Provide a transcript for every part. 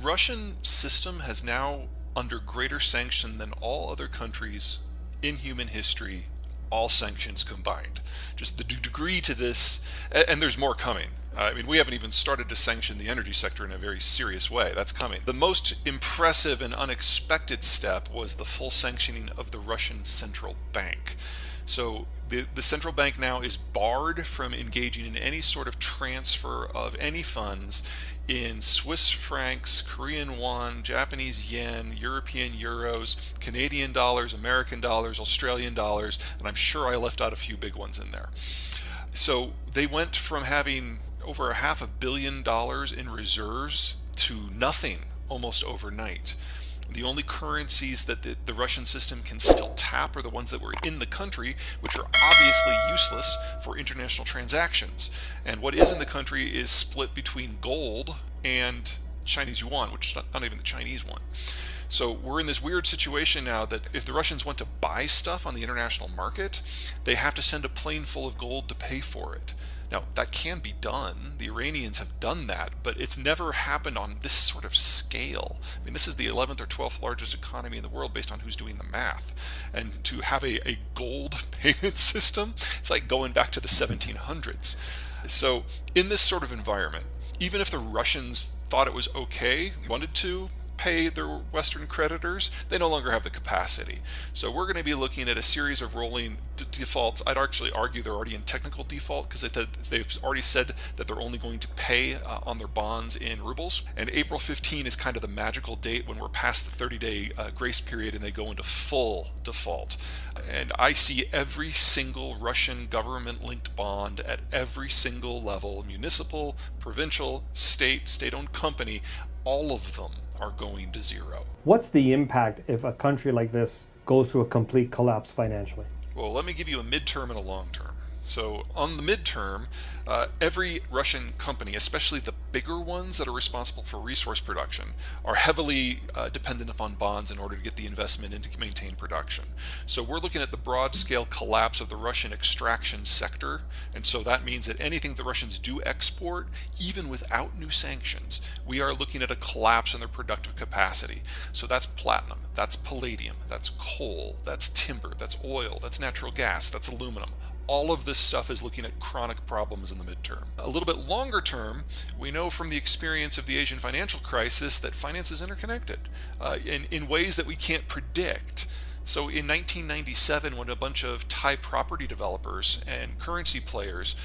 Russian system has now under greater sanction than all other countries in human history, all sanctions combined. Just the degree to this, and there's more coming. I mean, we haven't even started to sanction the energy sector in a very serious way. That's coming. The most impressive and unexpected step was the full sanctioning of the Russian central bank. So the central bank now is barred from engaging in any sort of transfer of any funds in Swiss francs, Korean won, Japanese yen, European euros, Canadian dollars, American dollars, Australian dollars, and I'm sure I left out a few big ones in there. So they went from having over $500 million in reserves to nothing almost overnight. The only currencies that the Russian system can still tap are the ones that were in the country, which are obviously useless for international transactions. And what is in the country is split between gold and Chinese yuan, which is not even the Chinese one. So we're in this weird situation now that if the Russians want to buy stuff on the international market, they have to send a plane full of gold to pay for it. Now, that can be done. The Iranians have done that, but it's never happened on this sort of scale. I mean, this is the 11th or 12th largest economy in the world based on who's doing the math. And to have a gold payment system, it's like going back to the 1700s. So in this sort of environment, even if the Russians thought it was okay, wanted to pay their Western creditors, they no longer have the capacity. So we're going to be looking at a series of rolling defaults. I'd actually argue they're already in technical default because they've already said that they're only going to pay on their bonds in rubles. And April 15 is kind of the magical date when we're past the 30-day grace period and they go into full default. And I see every single Russian government-linked bond at every single level, municipal, provincial, state-owned company, all of them are going to zero. What's the impact if a country like this goes through a complete collapse financially? Well, let me give you a midterm and a long term. So on the midterm, every Russian company, especially the bigger ones that are responsible for resource production, are heavily dependent upon bonds in order to get the investment and to maintain production. So we're looking at the broad scale collapse of the Russian extraction sector. And so that means that anything the Russians do export, even without new sanctions, we are looking at a collapse in their productive capacity. So that's platinum, that's palladium, that's coal, that's timber, that's oil, that's natural gas, that's aluminum. All of this stuff is looking at chronic problems in the midterm. A little bit longer term, we know from the experience of the Asian financial crisis that finance is interconnected in ways that we can't predict. So in 1997, when a bunch of Thai property developers and currency players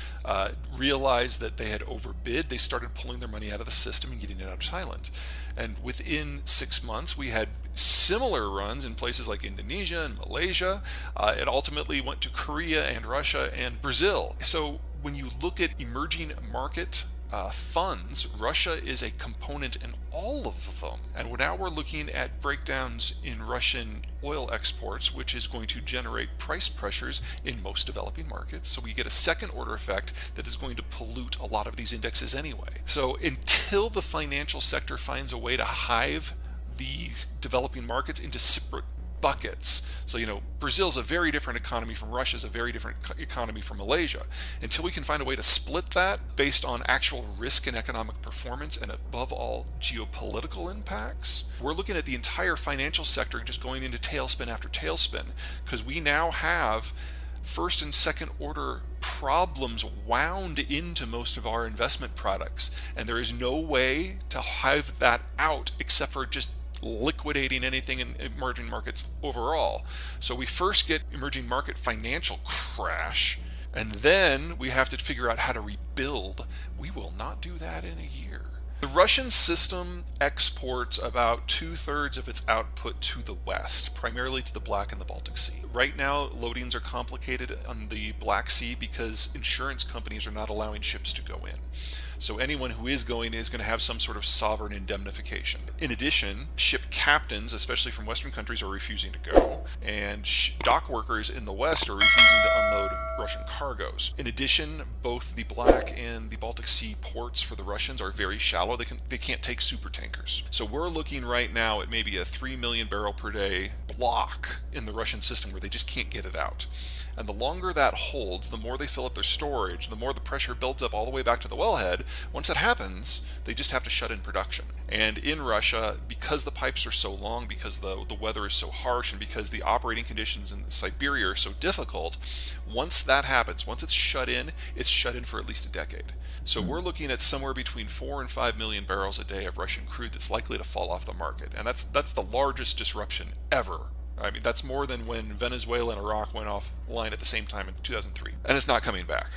realized that they had overbid, they started pulling their money out of the system and getting it out of Thailand. And within 6 months, we had similar runs in places like Indonesia and Malaysia. It ultimately went to Korea and Russia and Brazil. So when you look at emerging market funds, Russia is a component in all of them. And now we're looking at breakdowns in Russian oil exports, which is going to generate price pressures in most developing markets. So we get a second order effect that is going to pollute a lot of these indexes anyway. So until the financial sector finds a way to hive these developing markets into separate buckets. So, Brazil's a very different economy from Russia's a very different economy from Malaysia. Until we can find a way to split that based on actual risk and economic performance and above all geopolitical impacts, we're looking at the entire financial sector just going into tailspin after tailspin because we now have first and second order problems wound into most of our investment products. And there is no way to hive that out except for just liquidating anything in emerging markets overall. So we first get emerging market financial crash, and then we have to figure out how to rebuild. We will not do that in a year. The Russian system exports about 2/3 of its output to the West, primarily to the Black and the Baltic Sea. Right now, loadings are complicated on the Black Sea because insurance companies are not allowing ships to go in. So anyone who is going to have some sort of sovereign indemnification. In addition, ship captains, especially from Western countries, are refusing to go, and dock workers in the West are refusing to unload Russian cargoes. In addition, both the Black and the Baltic Sea ports for the Russians are very shallow. They can't take super tankers. So we're looking right now at maybe a 3 million barrel per day block in the Russian system where they just can't get it out. And the longer that holds, the more they fill up their storage, the more the pressure builds up all the way back to the wellhead, once that happens, they just have to shut in production. And in Russia, because the pipes are so long, because the weather is so harsh, and because the operating conditions in Siberia are so difficult, once that happens, once it's shut in for at least a decade. So we're looking at somewhere between 4 and 5 million barrels a day of Russian crude that's likely to fall off the market. And that's the largest disruption ever. I mean, that's more than when Venezuela and Iraq went offline at the same time in 2003. And it's not coming back.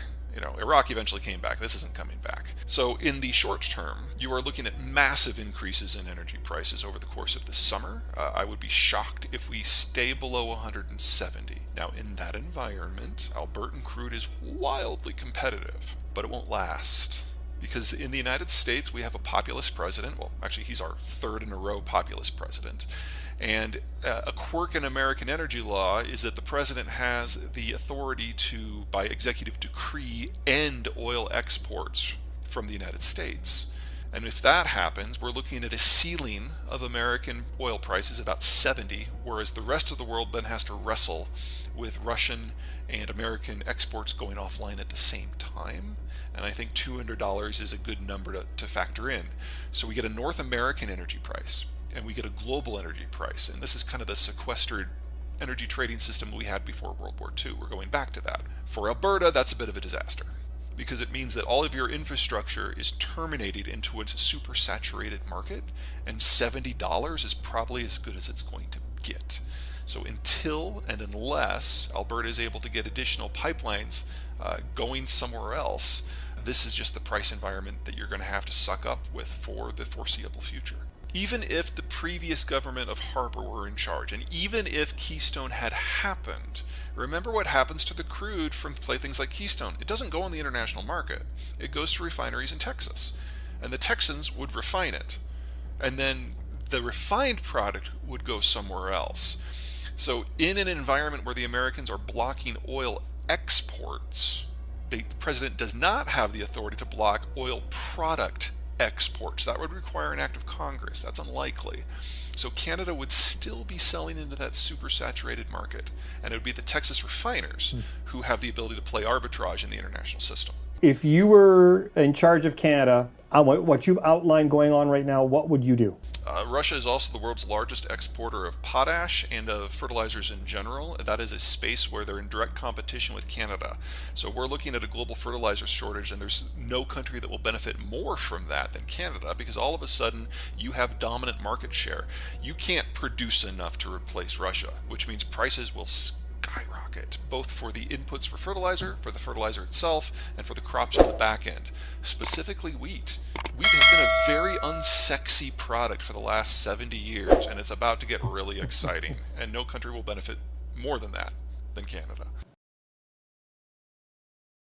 Iraq eventually came back. This isn't coming back. So in the short term, you are looking at massive increases in energy prices over the course of the summer. I would be shocked if we stay below 170. Now, in that environment, Albertan crude is wildly competitive, but it won't last. Because in the United States, we have a populist president. Well, actually, he's our third in a row populist president. And a quirk in American energy law is that the president has the authority to, by executive decree, end oil exports from the United States. And if that happens, we're looking at a ceiling of American oil prices about 70, whereas the rest of the world then has to wrestle with Russian and American exports going offline at the same time. And I think $200 is a good number to factor in. So we get a North American energy price, and we get a global energy price. And this is kind of the sequestered energy trading system we had before World War II. We're going back to that. For Alberta, that's a bit of a disaster, because it means that all of your infrastructure is terminated into a super saturated market, and $70 is probably as good as it's going to get. So until and unless Alberta is able to get additional pipelines going somewhere else, this is just the price environment that you're going to have to suck up with for the foreseeable future. Even if the previous government of Harper were in charge, and even if Keystone had happened, remember what happens to the crude from things like Keystone. It doesn't go on the international market. It goes to refineries in Texas, and the Texans would refine it, and then the refined product would go somewhere else. So in an environment where the Americans are blocking oil exports, the president does not have the authority to block oil product exports. That would require an act of Congress. That's unlikely. So Canada would still be selling into that super saturated market, and it would be the Texas refiners who have the ability to play arbitrage in the international system. If you were in charge of Canada, what you've outlined going on right now, what would you do? Russia is also the world's largest exporter of potash and of fertilizers in general. That is a space where they're in direct competition with Canada. So we're looking at a global fertilizer shortage, and there's no country that will benefit more from that than Canada, because all of a sudden you have dominant market share. You can't produce enough to replace Russia, which means prices will skyrocket, both for the inputs for the fertilizer itself, and for the crops on the back end, specifically wheat. Wheat has been a very unsexy product for the last 70 years, and it's about to get really exciting, and no country will benefit more than Canada.